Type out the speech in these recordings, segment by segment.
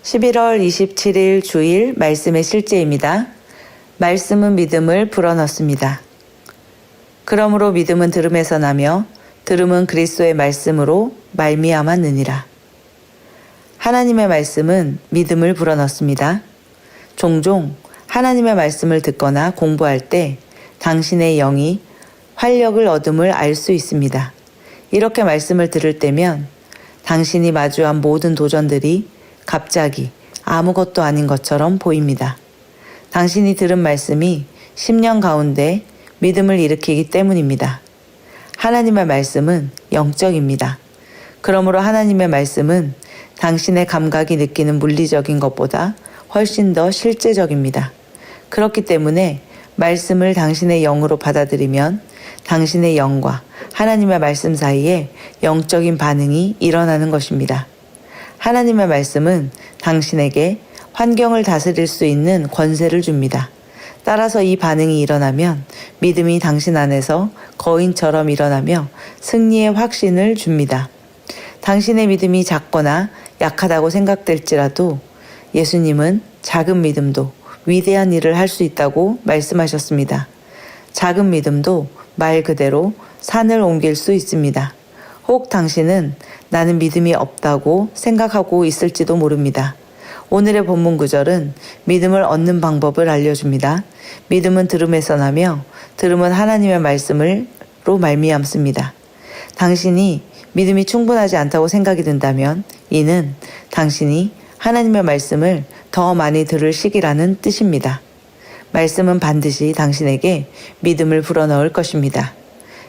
11월 27일 주일 말씀의 실제입니다. 말씀은 믿음을 불어넣습니다. 그러므로 믿음은 들음에서 나며 들음은 그리스도의 말씀으로 말미암았느니라. 하나님의 말씀은 믿음을 불어넣습니다. 종종 하나님의 말씀을 듣거나 공부할 때 당신의 영이 활력을 얻음을 알 수 있습니다. 이렇게 말씀을 들을 때면 당신이 마주한 모든 도전들이 갑자기 아무것도 아닌 것처럼 보입니다. 당신이 들은 말씀이 10년 가운데 믿음을 일으키기 때문입니다. 하나님의 말씀은 영적입니다. 그러므로 하나님의 말씀은 당신의 감각이 느끼는 물리적인 것보다 훨씬 더 실제적입니다. 그렇기 때문에 말씀을 당신의 영으로 받아들이면 당신의 영과 하나님의 말씀 사이에 영적인 반응이 일어나는 것입니다. 하나님의 말씀은 당신에게 환경을 다스릴 수 있는 권세를 줍니다. 따라서 이 반응이 일어나면 믿음이 당신 안에서 거인처럼 일어나며 승리의 확신을 줍니다. 당신의 믿음이 작거나 약하다고 생각될지라도 예수님은 작은 믿음도 위대한 일을 할 수 있다고 말씀하셨습니다. 작은 믿음도 말 그대로 산을 옮길 수 있습니다. 혹 당신은 나는 믿음이 없다고 생각하고 있을지도 모릅니다. 오늘의 본문 구절은 믿음을 얻는 방법을 알려줍니다. 믿음은 들음에서 나며 들음은 하나님의 말씀으로 말미암습니다. 당신이 믿음이 충분하지 않다고 생각이 든다면 이는 당신이 하나님의 말씀을 더 많이 들을 시기라는 뜻입니다. 말씀은 반드시 당신에게 믿음을 불어넣을 것입니다.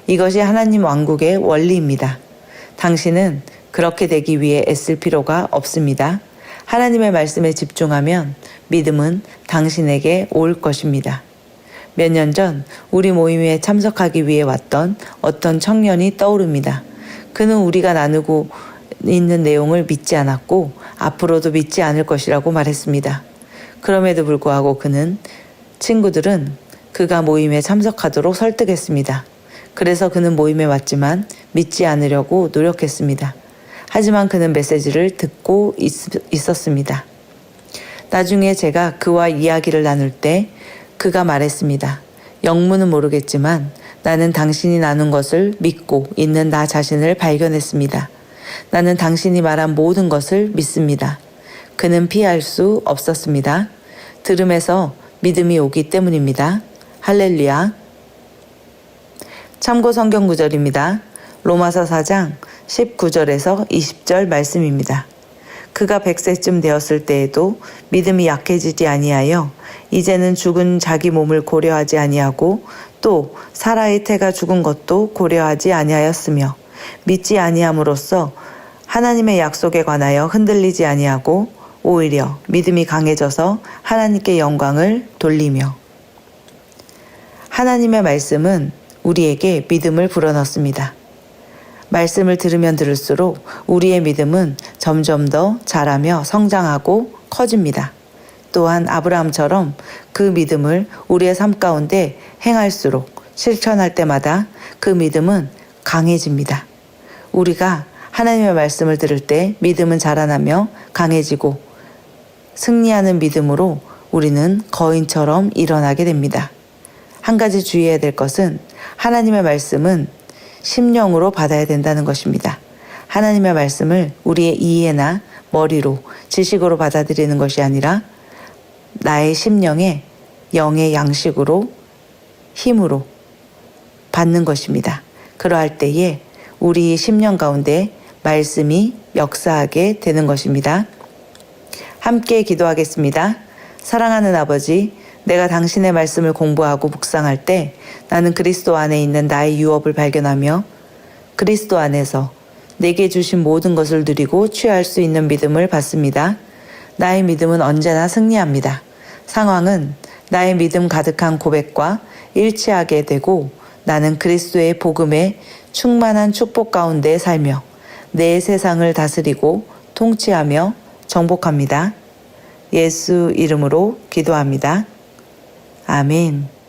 이것이 하나님 왕국의 원리입니다. 당신은 그렇게 되기 위해 애쓸 필요가 없습니다. 하나님의 말씀에 집중하면 믿음은 당신에게 올 것입니다. 몇 년 전 우리 모임에 참석하기 위해 왔던 어떤 청년이 떠오릅니다. 그는 우리가 나누고 있는 내용을 믿지 않았고 앞으로도 믿지 않을 것이라고 말했습니다. 그럼에도 불구하고 친구들은 그가 모임에 참석하도록 설득했습니다. 그래서 그는 모임에 왔지만 믿지 않으려고 노력했습니다. 하지만 그는 메시지를 듣고 있었습니다. 나중에 제가 그와 이야기를 나눌 때 그가 말했습니다. 영문은 모르겠지만 나는 당신이 나눈 것을 믿고 있는 나 자신을 발견했습니다. 나는 당신이 말한 모든 것을 믿습니다. 그는 피할 수 없었습니다. 들음에서 믿음이 오기 때문입니다. 할렐루야. 참고 성경 구절입니다. 로마서 4장 19절에서 20절 말씀입니다. 그가 100세쯤 되었을 때에도 믿음이 약해지지 아니하여 이제는 죽은 자기 몸을 고려하지 아니하고 또 사라의 태가 죽은 것도 고려하지 아니하였으며 믿지 아니함으로써 하나님의 약속에 관하여 흔들리지 아니하고 오히려 믿음이 강해져서 하나님께 영광을 돌리며. 하나님의 말씀은 우리에게 믿음을 불어넣습니다. 말씀을 들으면 들을수록 우리의 믿음은 점점 더 자라며 성장하고 커집니다. 또한 아브라함처럼 그 믿음을 우리의 삶 가운데 행할수록 실천할 때마다 그 믿음은 강해집니다. 우리가 하나님의 말씀을 들을 때 믿음은 자라나며 강해지고 승리하는 믿음으로 우리는 거인처럼 일어나게 됩니다. 한 가지 주의해야 될 것은 하나님의 말씀은 심령으로 받아야 된다는 것입니다. 하나님의 말씀을 우리의 이해나 머리로 지식으로 받아들이는 것이 아니라 나의 심령에 영의 양식으로 힘으로 받는 것입니다. 그러할 때에 우리 심령 가운데 말씀이 역사하게 되는 것입니다. 함께 기도하겠습니다. 사랑하는 아버지, 내가 당신의 말씀을 공부하고 묵상할 때 나는 그리스도 안에 있는 나의 유업을 발견하며 그리스도 안에서 내게 주신 모든 것을 누리고 취할 수 있는 믿음을 받습니다. 나의 믿음은 언제나 승리합니다. 상황은 나의 믿음 가득한 고백과 일치하게 되고 나는 그리스도의 복음에 충만한 축복 가운데 살며 내 세상을 다스리고 통치하며 정복합니다. 예수 이름으로 기도합니다. 아멘.